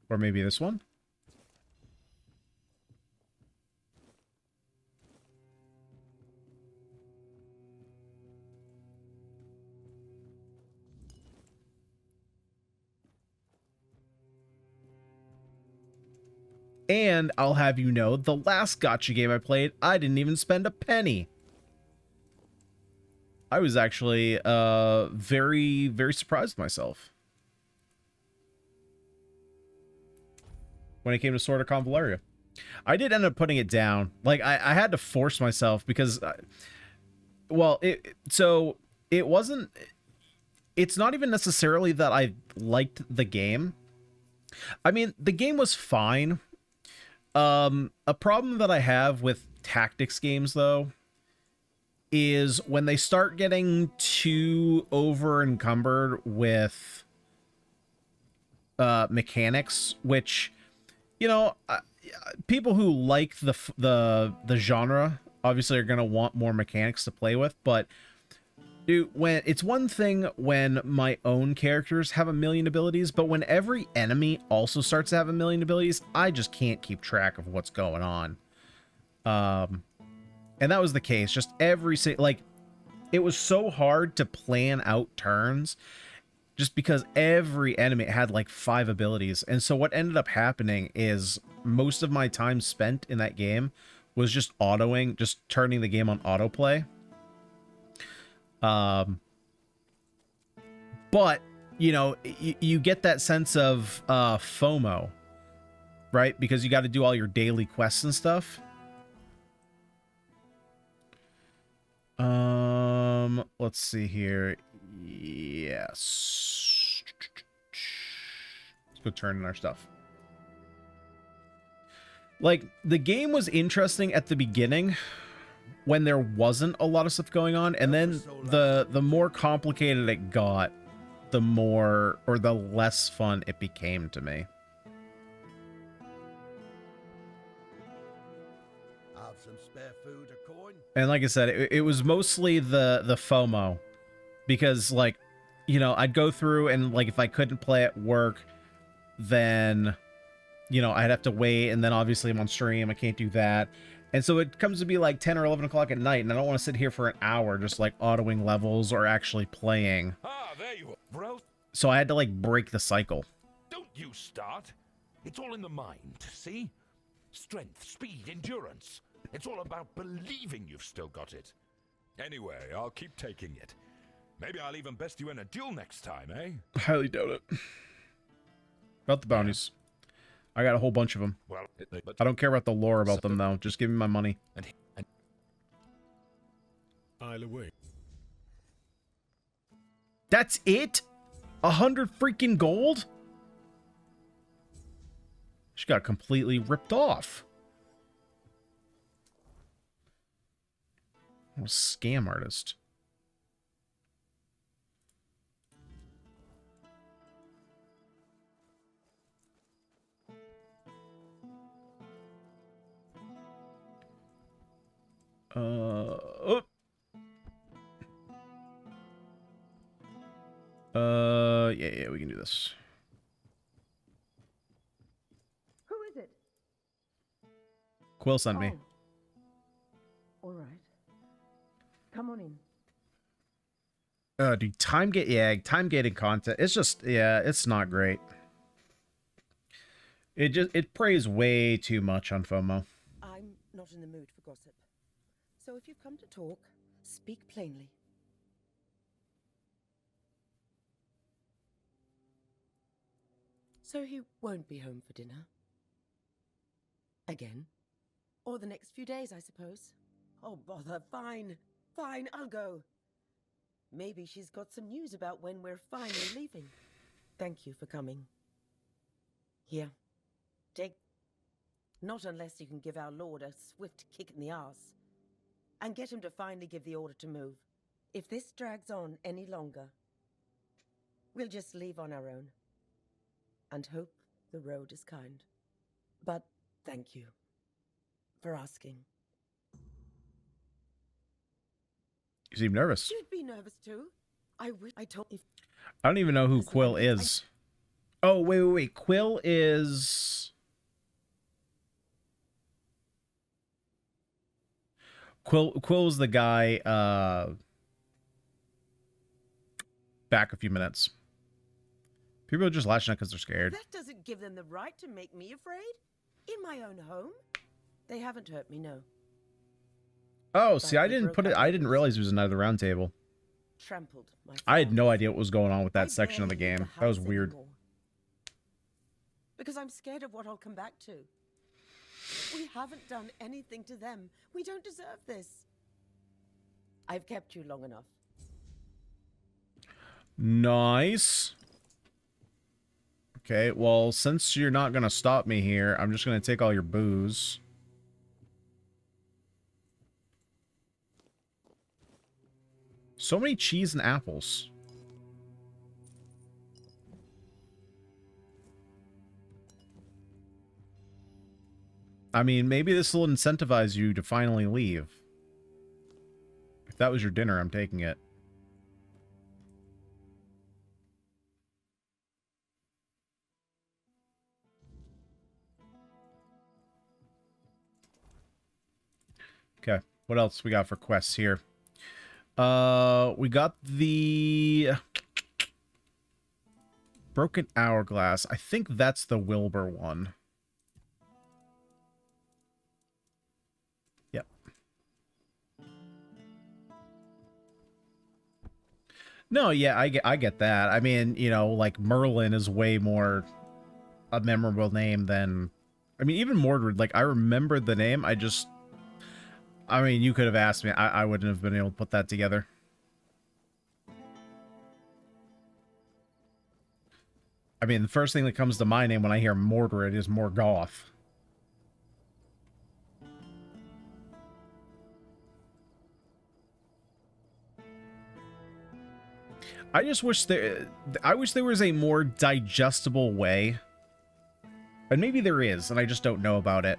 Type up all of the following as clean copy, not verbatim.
Or maybe this one? And I'll have you know, the last gacha game I played, I didn't even spend a penny. I was actually very, very surprised with myself when it came to Sword of Convaleria. I did end up putting it down. Like, I had to force myself because, well, so it wasn't, it's not even necessarily that I liked the game. I mean, the game was fine. A problem that I have with tactics games, though, is when they start getting too over encumbered with mechanics, which, you know, people who like the genre obviously are going to want more mechanics to play with, but dude, when it's one thing when my own characters have a million abilities, but when every enemy also starts to have a million abilities, I just can't keep track of what's going on. And that was the case. Just like, it was so hard to plan out turns just because every enemy had like 5 abilities. And so what ended up happening is most of my time spent in that game was just autoing, just turning the game on autoplay. But, you know, you get that sense of FOMO, right? Because you got to do all your daily quests and stuff. Let's see here. Yes. Let's go turn in our stuff. Like, the game was interesting at the beginning when there wasn't a lot of stuff going on, and then the more complicated it got, the more, or the less fun it became to me. Have some spare food, a coin? And like I said, it was mostly the FOMO, because, like, you know, I'd go through and, like, if I couldn't play at work, then, you know, I'd have to wait, and then obviously I'm on stream, I can't do that. And so it comes to be like 10 or 11 o'clock at night, and I don't want to sit here for an hour just like autoing levels or actually playing. Ah, there you are, bro. So I had to like break the cycle. Don't you start. It's all in the mind, see? Strength, speed, endurance. It's all about believing you've still got it. Anyway, I'll keep taking it. Maybe I'll even best you in a duel next time, eh? Highly doubt it. About the bounties. I got a whole bunch of them. Well, I don't care about the lore about them, though. Just give me my money. I'll away. That's it? 100 freaking gold? She got completely ripped off. What a scam artist. Oh. Yeah, we can do this. Who is it? Quill sent me. All right. Come on in. Dude, time gating content. It's just, yeah, it's not great. It preys way too much on FOMO. I'm not in the mood for gossip. So if you've come to talk, speak plainly. So he won't be home for dinner? Again? Or the next few days, I suppose? Oh, bother. Fine. Fine, I'll go. Maybe she's got some news about when we're finally leaving. Thank you for coming. Here. Take... Not unless you can give our lord a swift kick in the arse. And get him to finally give the order to move. If this drags on any longer, we'll just leave on our own. And hope the road is kind. But thank you for asking. You seem nervous. You'd be nervous too. I wish I told if I don't even know who Quill is. Oh, wait. Quill's the guy back a few minutes. People are just lashing out because they're scared. That doesn't give them the right to make me afraid. In my own home. They haven't hurt me, no. Oh, see, But I they didn't broke put it. up I with didn't us. realize it was another round table. Trampled my I had no father. idea what was going on with I that section of the barely leave game. the That was house weird. anymore. Because I'm scared of what I'll come back to. We haven't done anything to them. We don't deserve this. I've kept you long enough. Nice. Okay, well, since you're not gonna stop me here, I'm just gonna take all your booze. So many cheese and apples. I mean, maybe this will incentivize you to finally leave. If that was your dinner, I'm taking it. Okay, what else we got for quests here? We got the Broken Hourglass. I think that's the Wilbur one. Yep. No, yeah, I get that. I mean, you know, like Merlin is way more a memorable name than, I mean, even Mordred. Like, I remember the name. I mean, you could have asked me. I wouldn't have been able to put that together. I mean, the first thing that comes to my name when I hear Mordred is Morgoth. I just wish I wish there was a more digestible way. And maybe there is, and I just don't know about it.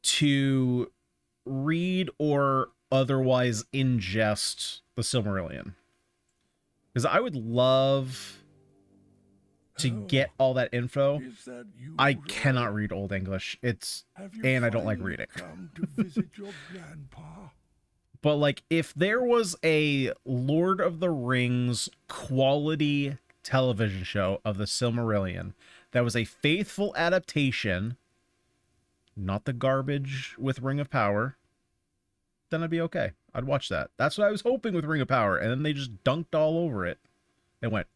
To read or otherwise ingest the Silmarillion. Because I would love to get all that info. I cannot read Old English. And I don't like reading. Come to visit your grandpa. But like, if there was a Lord of the Rings quality television show of the Silmarillion that was a faithful adaptation, not the garbage with Ring of Power, then I'd be okay. I'd watch that. That's what I was hoping with Ring of Power, and then they just dunked all over it and went.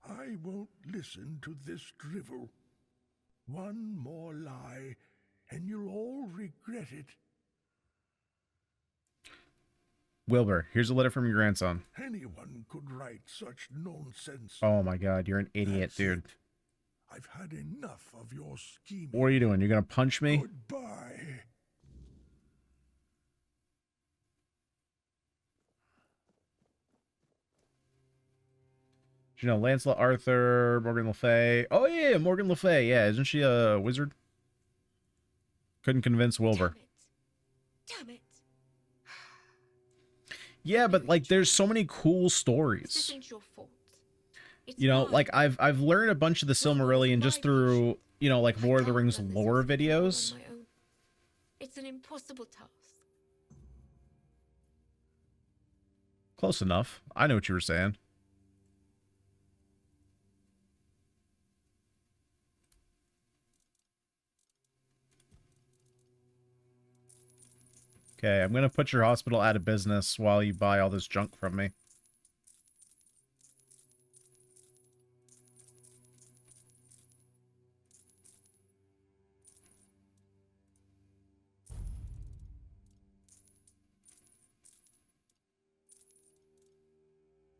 I won't listen to this drivel. One more lie, and you'll all regret it. Wilbur, here's a letter from your grandson. Anyone could write such nonsense. Oh my god, you're an idiot, That's dude. it. I've had enough of your scheming. What are you doing? You're gonna punch me? Goodbye. You know, Lancelot, Arthur, Morgan Le Fay. Oh yeah, Morgan Le Fay. Yeah, isn't she a wizard? Couldn't convince Wilbur. Damn it. Yeah, but like, there's so many cool This stories. isn't your fault. It's You know, mine. like I've learned a bunch of the Silmarillion just through, you know, like I Lord of the can't Rings run this lore hospital videos. on my own. It's an impossible task. Close enough. I know what you were saying. Okay, I'm gonna put your hospital out of business while you buy all this junk from me.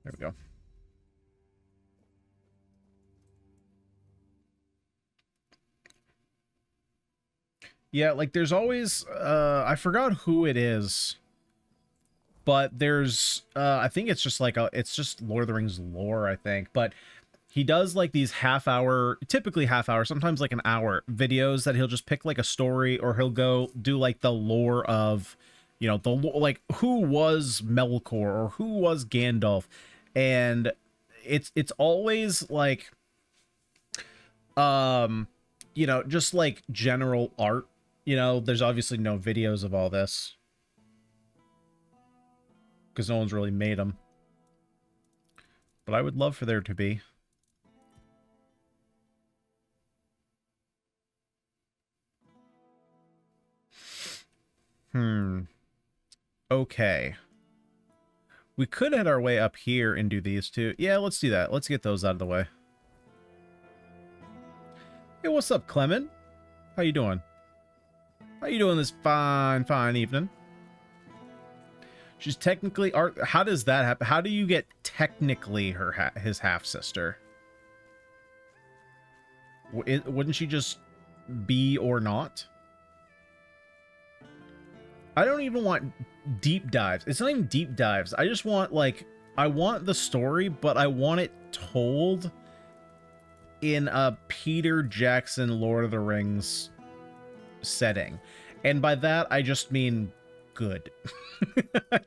There we go. Yeah, like there's always I forgot who it is. But there's I think it's just like it's just Lord of the Rings lore, I think. But he does like these half-hour, typically half-hour, sometimes like an hour videos that he'll just pick like a story, or he'll go do like the lore of, you know, like who was Melkor or who was Gandalf. And it's always like, you know, just like general art. You know, there's obviously no videos of all this because no one's really made them. But I would love for there to be. Okay. We could head our way up here and do these two. Yeah, let's do that. Let's get those out of the way. Hey, what's up, Clement? How you doing? How you doing this fine evening? She's technically art. How does that happen? How do you get technically his half sister? Wouldn't she just be or not? I don't even want deep dives. It's not even deep dives. I just want, like, I want the story, but I want it told in a Peter Jackson Lord of the Rings setting. And by that, I just mean good.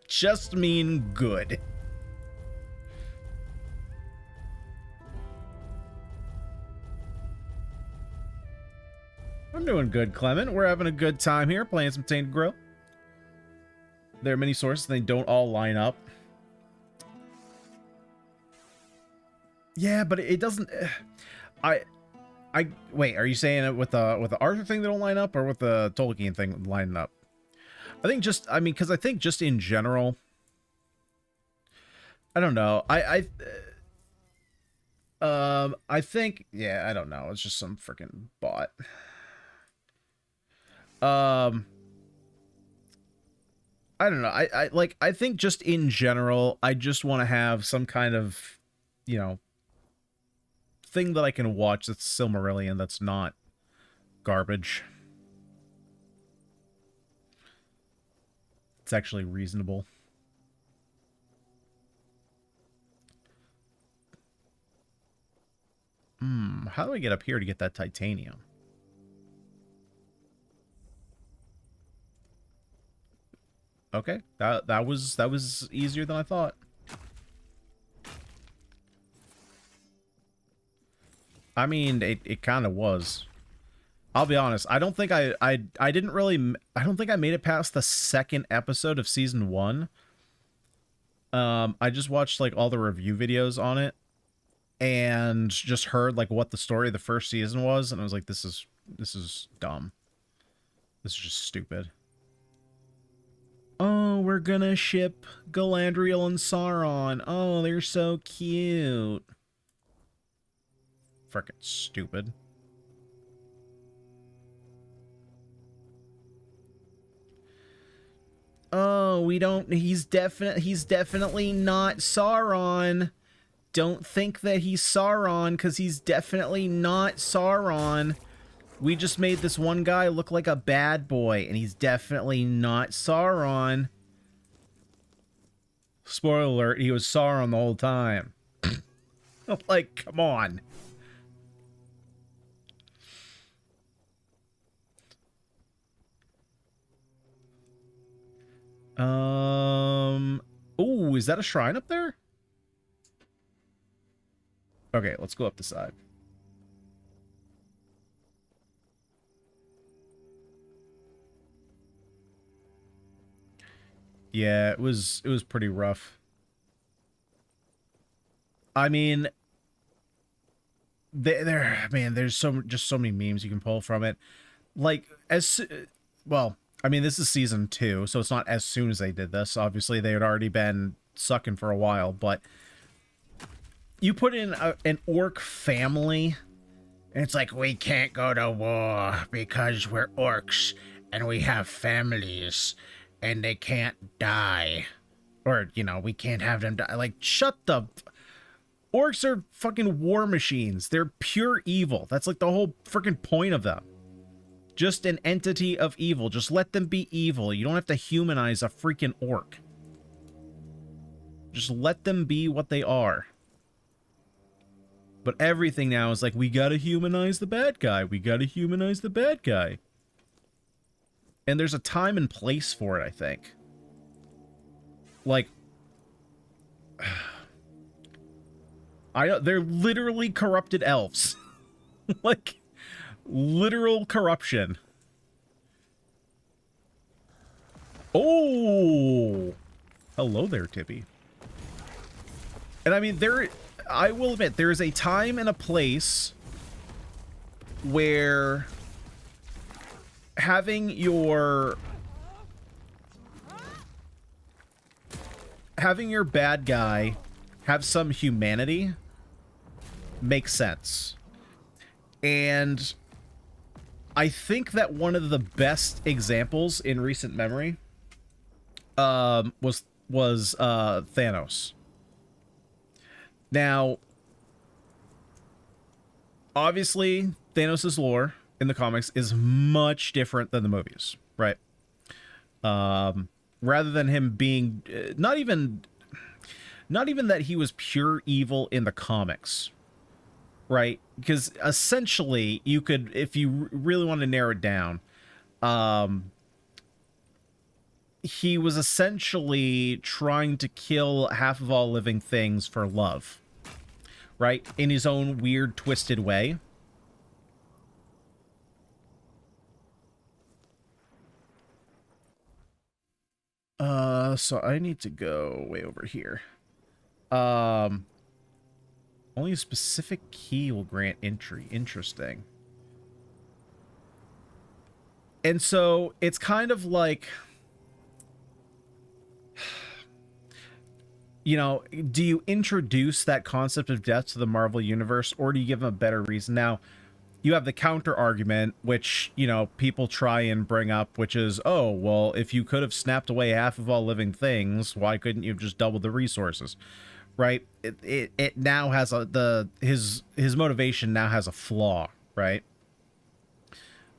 Just mean good. I'm doing good, Clement. We're having a good time here playing some Tainted Grail. There are many sources, they don't all line up. Yeah, but it doesn't. Wait. Are you saying it with the Arthur thing that don't line up, or with the Tolkien thing lining up? I think just. I mean, because I think just in general. I don't know. I think. Yeah, I don't know. It's just some freaking bot. I don't know. I think just in general, I just want to have some kind of, you know, thing that I can watch that's Silmarillion that's not garbage. It's actually reasonable. How do I get up here to get that titanium? Okay, that was easier than I thought. I mean, it kind of was. I'll be honest. I don't think I didn't really. I don't think I made it past the second episode of season 1. I just watched like all the review videos on it, and just heard like what the story of the first season was, and I was like, this is dumb. This is just stupid. Oh, we're gonna ship Galadriel and Sauron. Oh, they're so cute. Frickin' stupid. Oh, we don't. He's definitely not Sauron. Don't think that he's Sauron, because he's definitely not Sauron. We just made this one guy look like a bad boy, and he's definitely not Sauron. Spoiler alert, he was Sauron the whole time. Like, come on. Ooh, is that a shrine up there? Okay, let's go up the side. Yeah, it was pretty rough. I mean, there's just so many memes you can pull from it. Like, well, I mean, this is season 2, so it's not as soon as they did this. Obviously, they had already been sucking for a while, but you put in an orc family, and it's like, we can't go to war because we're orcs and we have families and they can't die. Or, you know, we can't have them die. Like, shut the... Orcs are fucking war machines. They're pure evil. That's like the whole freaking point of them. Just an entity of evil. Just let them be evil. You don't have to humanize a freaking orc. Just let them be what they are. But everything now is like, we gotta humanize the bad guy. We gotta humanize the bad guy. And there's a time and place for it, I think. Like... They're literally corrupted elves. Like, literal corruption. Oh! Hello there, Tippy. And I mean, I will admit, there is a time and a place where having your bad guy have some humanity makes sense. And I think that one of the best examples in recent memory was Thanos. Now, obviously, Thanos' lore in the comics is much different than the movies, right? Rather than him being not even that he was pure evil in the comics, right? Because essentially, you could, if you really want to narrow it down, he was essentially trying to kill half of all living things for love, right? In his own weird, twisted way. So I need to go way over here. Only a specific key will grant entry. Interesting. And so it's kind of like, you know, do you introduce that concept of death to the Marvel Universe, or do you give them a better reason? Now, you have the counter argument, which, you know, people try and bring up, which is, oh, well, if you could have snapped away half of all living things, why couldn't you have just doubled the resources? Right? It now has his motivation now has a flaw, right?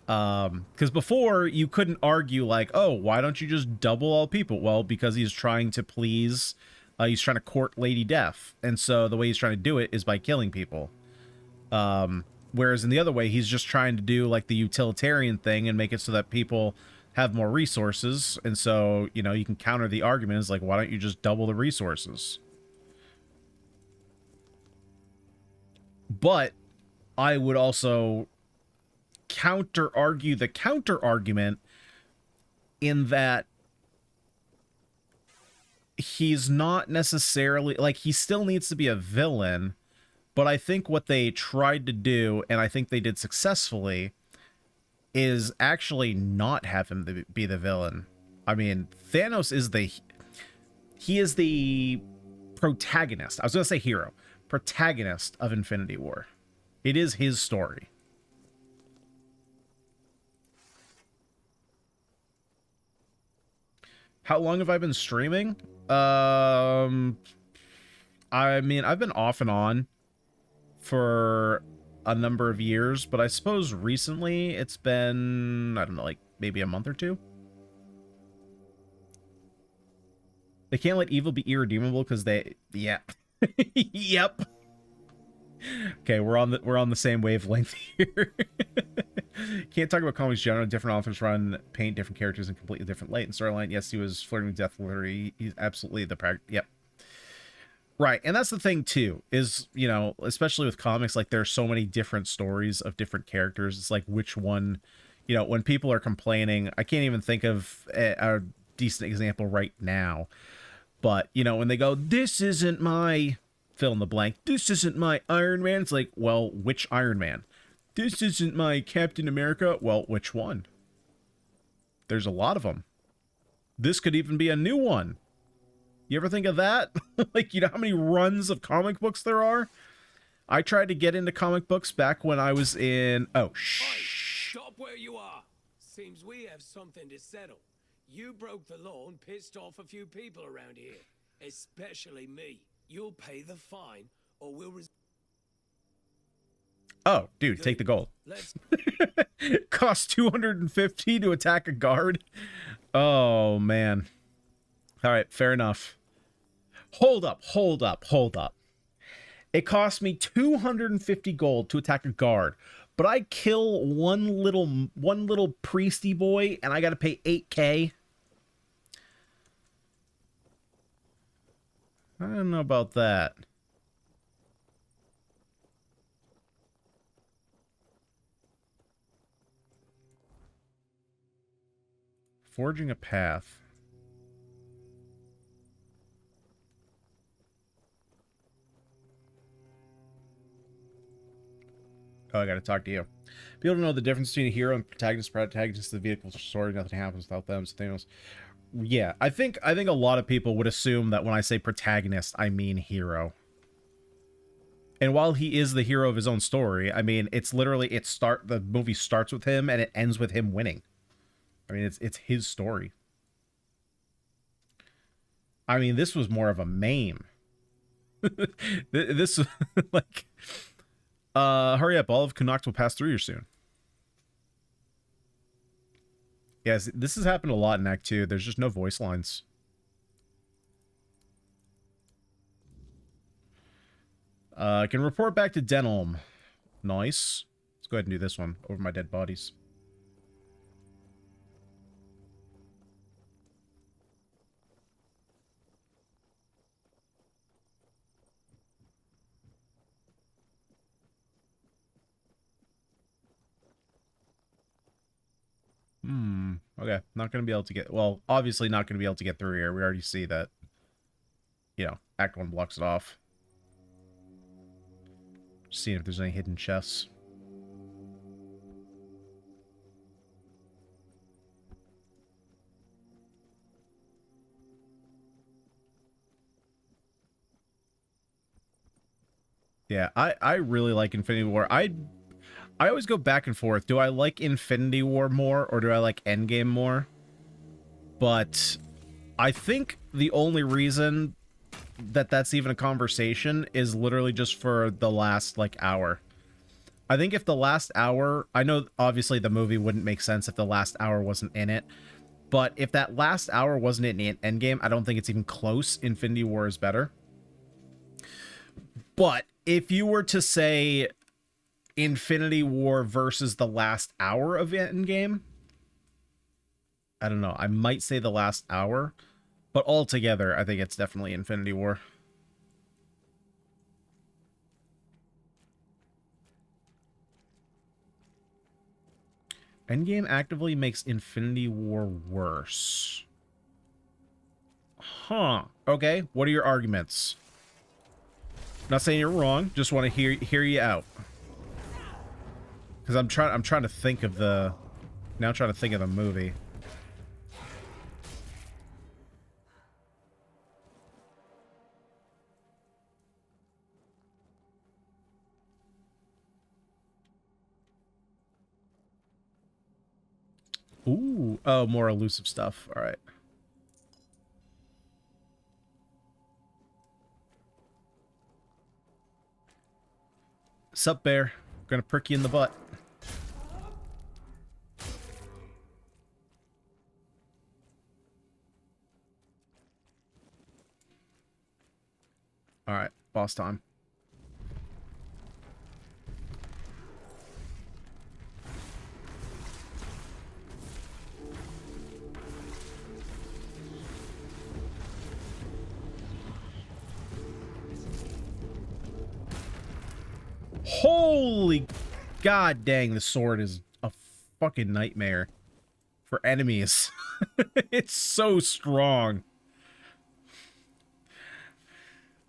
Because before you couldn't argue like, oh, why don't you just double all people? Well, because he's trying to please, he's trying to court Lady Death, and so the way he's trying to do it is by killing people. Whereas in the other way, he's just trying to do like the utilitarian thing and make it so that people have more resources. And so, you know, you can counter the argument is like, why don't you just double the resources? But I would also counter-argue the counter-argument in that he's not necessarily, like, he still needs to be a villain. But I think what they tried to do, and I think they did successfully, is actually not have him be the villain. I mean, Thanos is he is the protagonist. I was going to say hero. Protagonist of Infinity War. It is his story. How long have I been streaming? I mean, I've been off and on for a number of years, but I suppose recently it's been, I don't know, like maybe a month or two. They can't let evil be irredeemable because yeah. Yep. Okay, we're on the same wavelength here. Can't talk about comics generally. Different authors paint different characters in completely different light and storyline. Yes, he was flirting with death. Literally, he's absolutely yep. Right, and that's the thing too, is, you know, especially with comics, like there's so many different stories of different characters. It's like which one, you know, when people are complaining, I can't even think of a decent example right now. But, you know, when they go, this isn't my fill in the blank, this isn't my Iron Man, it's like, well, which Iron Man? This isn't my Captain America, well, which one? There's a lot of them. This could even be a new one. You ever think of that? Like, you know how many runs of comic books there are? I tried to get into comic books back when I was in... Oh, shh. Stop where you are. Seems we have something to settle. You broke the law and pissed off a few people around here. Especially me. You'll pay the fine, or we'll... Oh, dude, take the gold. Cost 250 to attack a guard? Oh, man. All right, fair enough. Hold up. It cost me 250 gold to attack a guard, but I kill one little priesty boy and I got to pay 8K. I don't know about that. Forging a path. Oh, I gotta talk to you. People don't know the difference between a hero and protagonist. Protagonist of the vehicle story. Nothing happens without them. So Thanos. Yeah, I think a lot of people would assume that when I say protagonist, I mean hero. And while he is the hero of his own story, I mean, it's literally the movie starts with him and it ends with him winning. I mean, it's his story. I mean, this was more of a meme. This like hurry up, all of Connacht will pass through you soon. Yes, this has happened a lot in Act 2. There's just no voice lines. I can report back to Denholm. Nice. Let's go ahead and do this one over my dead bodies. Okay. Not going to be able to get... Well, obviously not going to be able to get through here. We already see that, you know, Act 1 blocks it off. Just seeing if there's any hidden chests. Yeah, I really like Infinity War. I always go back and forth. Do I like Infinity War more or do I like Endgame more? But I think the only reason that that's even a conversation is literally just for the last, like, hour. I think if the last hour... I know, obviously, the movie wouldn't make sense if the last hour wasn't in it. But if that last hour wasn't in Endgame, I don't think it's even close. Infinity War is better. But if you were to say Infinity War versus the last hour of Endgame, I don't know. I might say the last hour, but altogether, I think it's definitely Infinity War. Endgame actively makes Infinity War worse. Huh. Okay, what are your arguments? Not saying you're wrong, just want to hear you out. Because I'm trying to think of the... Now I'm trying to think of the movie. Ooh. Oh, more elusive stuff. All right. Sup, bear? Gonna prick you in the butt. All right, boss time. Holy god dang, the sword is a fucking nightmare for enemies. It's so strong.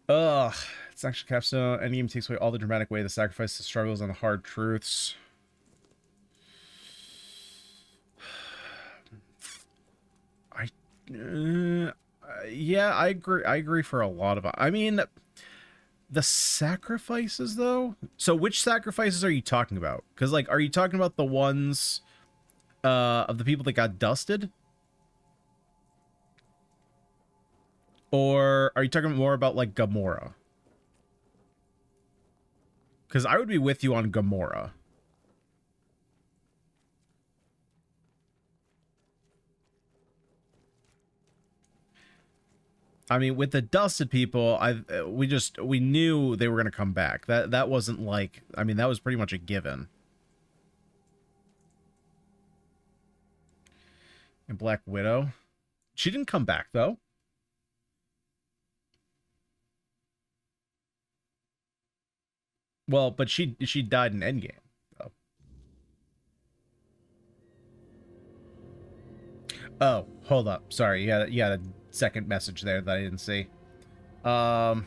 Ugh. It's actually capstone. Endgame takes away all the dramatic way, the sacrifice, the struggles, and the hard truths. Yeah, I agree. I agree for a lot of it. I mean, the sacrifices, though? So which sacrifices are you talking about? Because, like, are you talking about the ones of the people that got dusted? Or are you talking more about, like, Gamora? Because I would be with you on Gamora. I mean, with the dusted people, we knew they were going to come back. That wasn't like, I mean, that was pretty much a given. And Black Widow, she didn't come back though. Well, but she died in Endgame, though. Oh, hold up. Sorry, you had a second message there that I didn't see. And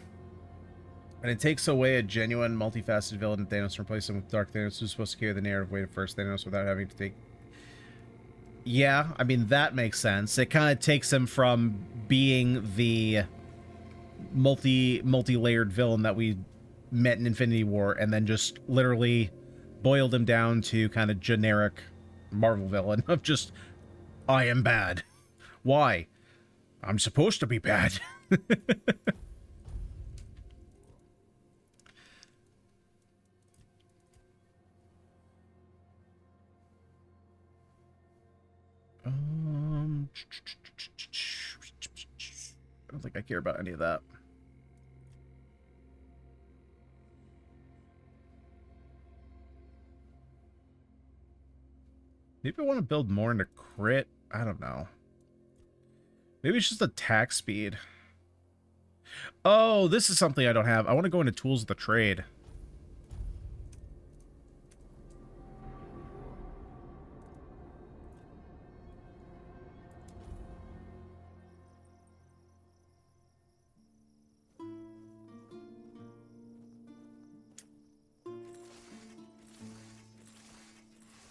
it takes away a genuine, multifaceted villain Thanos and replace him with Dark Thanos, who's supposed to carry the narrative weight of first Thanos without having to take... Yeah, I mean, that makes sense. It kind of takes him from being the multi-layered villain that we met in Infinity War, and then just literally boiled him down to kind of generic Marvel villain of just, I am bad. Why? I'm supposed to be bad. I don't think I care about any of that. Maybe I want to build more into crit. I don't know. Maybe it's just attack speed. Oh, this is something I don't have. I want to go into tools of the trade.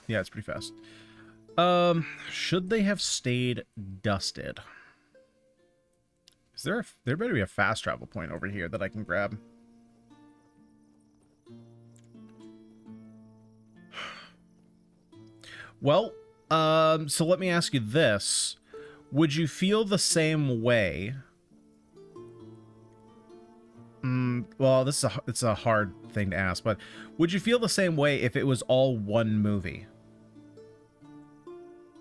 Yeah, it's pretty fast. Should they have stayed dusted? Is there there better be a fast travel point over here that I can grab? Well, so let me ask you this. Would you feel the same way? Well, it's a hard thing to ask, but would you feel the same way if it was all one movie?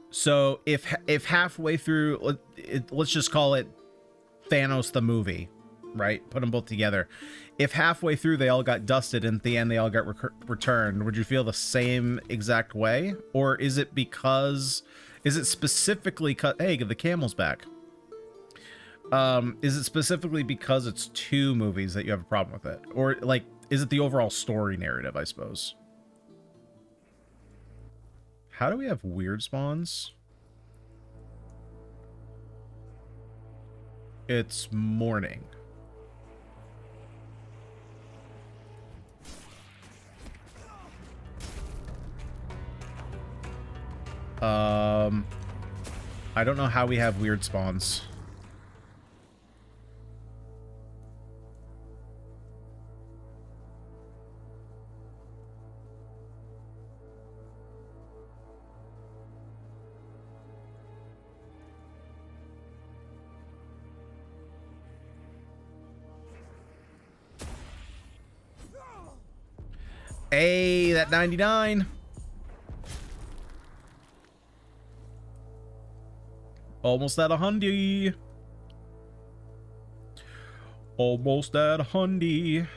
So if halfway through, let's just call it Thanos the movie, right? Put them both together. If halfway through they all got dusted and at the end they all got returned, would you feel the same exact way? Or is it specifically hey, the camel's back. Is it specifically because it's two movies that you have a problem with it? Or like, is it the overall story narrative, I suppose? How do we have weird spawns? It's morning. I don't know how we have weird spawns. Hey, that 99. Almost at 100. Almost at 100.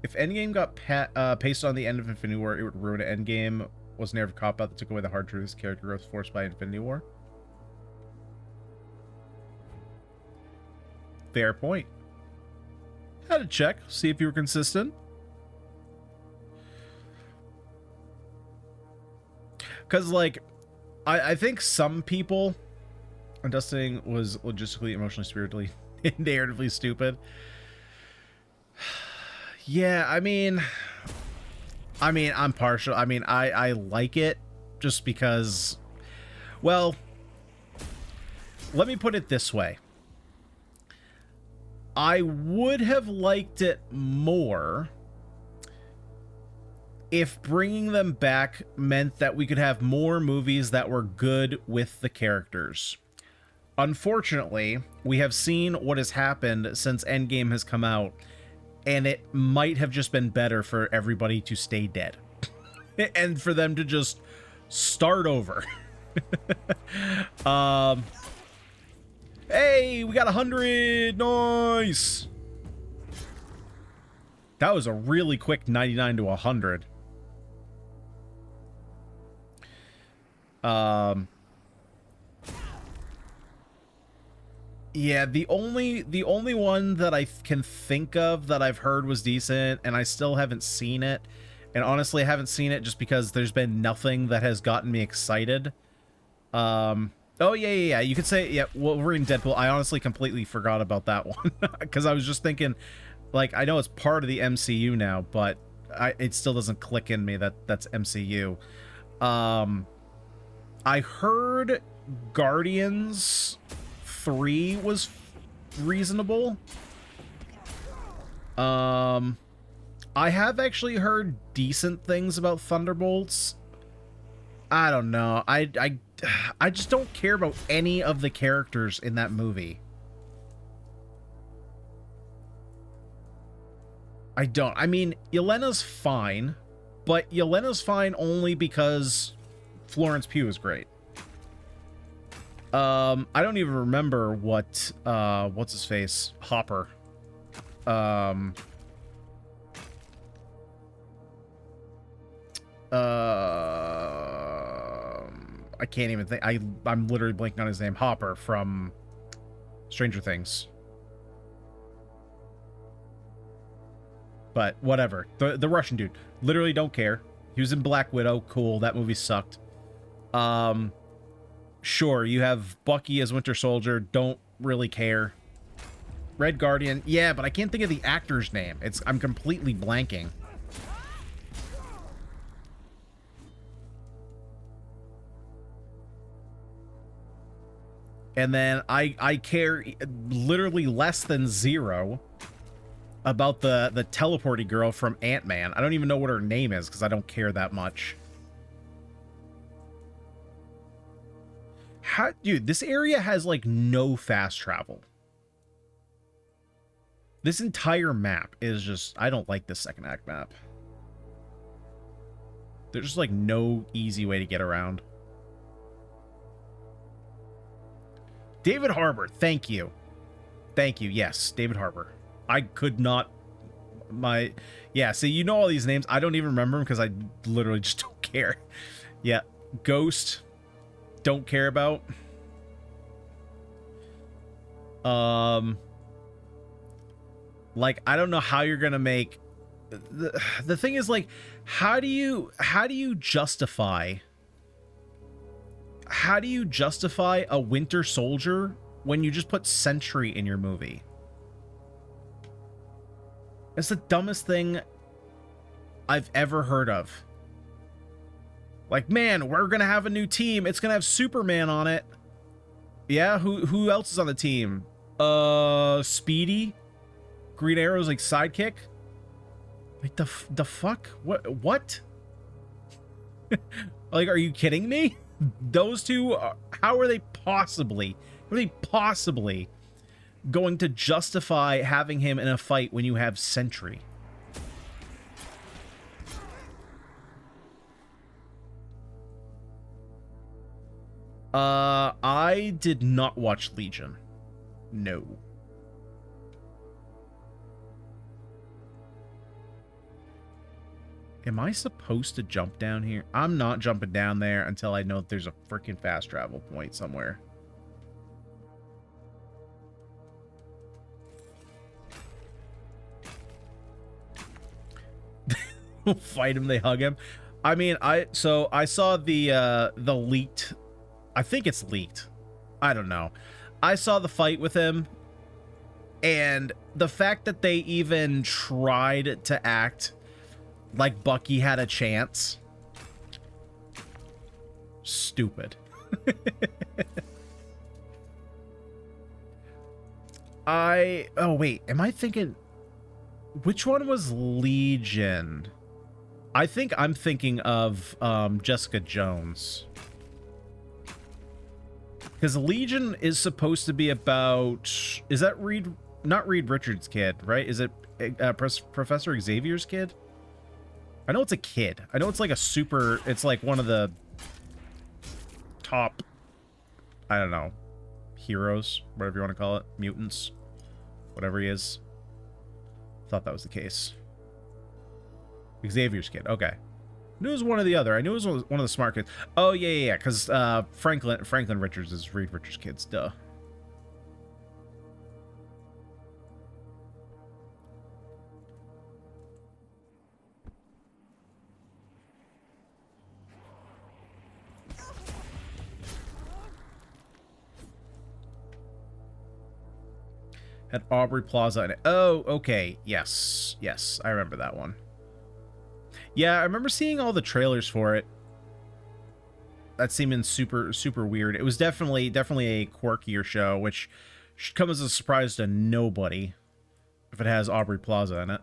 If Endgame got pasted on the end of Infinity War, it would ruin Endgame. Was never a cop-out that took away the hard truths character growth forced by Infinity War. Fair point. Had to check, see if you were consistent. Because, like, I think some people... Dusting was logistically, emotionally, spiritually, and narratively stupid. Yeah, I mean, I'm partial. I mean, I like it just because, well, let me put it this way. I would have liked it more if bringing them back meant that we could have more movies that were good with the characters. Unfortunately, we have seen what has happened since Endgame has come out, and it might have just been better for everybody to stay dead and for them to just start over. Hey, we got 100. Nice. That was a really quick 99 to 100. Yeah, the only one that I can think of that I've heard was decent, and I still haven't seen it. And honestly, I haven't seen it just because there's been nothing that has gotten me excited. Oh yeah. You could say, yeah, Wolverine Deadpool. I honestly completely forgot about that one because I was just thinking, like, I know it's part of the MCU now, but it still doesn't click in me that that's MCU. I heard Guardians 3 was reasonable. I have actually heard decent things about Thunderbolts. I don't know. I just don't care about any of the characters in that movie. I don't. I mean, Yelena's fine, but Yelena's fine only because Florence Pugh is great. I don't even remember what's his face? Hopper. I can't even think. I'm literally blanking on his name. Hopper from Stranger Things. But whatever. The Russian dude. Literally don't care. He was in Black Widow. Cool. That movie sucked. Sure, you have Bucky as Winter Soldier. Don't really care. Red Guardian. Yeah, but I can't think of the actor's name. I'm completely blanking. And then I care literally less than zero about the teleporty girl from Ant-Man. I don't even know what her name is because I don't care that much. Dude, this area has like no fast travel. This entire map is just, I don't like this second act map. There's just like no easy way to get around. David Harbour, thank you. Thank you. Yes, David Harbour. I could not yeah, see, you know all these names. I don't even remember them because I literally just don't care. Yeah, Ghost, don't care about. Like, I don't know how you're gonna make the thing is, like, how do you justify a Winter Soldier when you just put Sentry in your movie? It's the dumbest thing I've ever heard of. Like, man, we're gonna have a new team. It's gonna have Superman on it. Yeah, who else is on the team? Speedy? Green Arrow's like sidekick? Like the fuck? What? Like, are you kidding me? Those two, how are they possibly going to justify having him in a fight when you have Sentry? I did not watch Legion. No. Am I supposed to jump down here? I'm not jumping down there until I know that there's a freaking fast travel point somewhere. Fight him, they hug him. I mean, I saw the leaked, I think it's leaked. I don't know. I saw the fight with him, and the fact that they even tried to act like Bucky had a chance. Stupid. Oh wait, am I thinking, which one was Legion? I think I'm thinking of Jessica Jones. Because Legion is supposed to be about, is that not Reed Richards' kid, right? Is it Professor Xavier's kid? I know it's a kid. I know it's like it's like one of the top, I don't know, heroes, whatever you want to call it, mutants, whatever he is. Thought that was the case. Xavier's kid, okay. I knew it was one or the other. I knew it was one of the smart kids. Oh, yeah, because Franklin Richards is Reed Richards' kids, duh. At Aubrey Plaza. And oh, okay. Yes. Yes, I remember that one. Yeah, I remember seeing all the trailers for it. That seemed super, super weird. It was definitely a quirkier show, which should come as a surprise to nobody if it has Aubrey Plaza in it.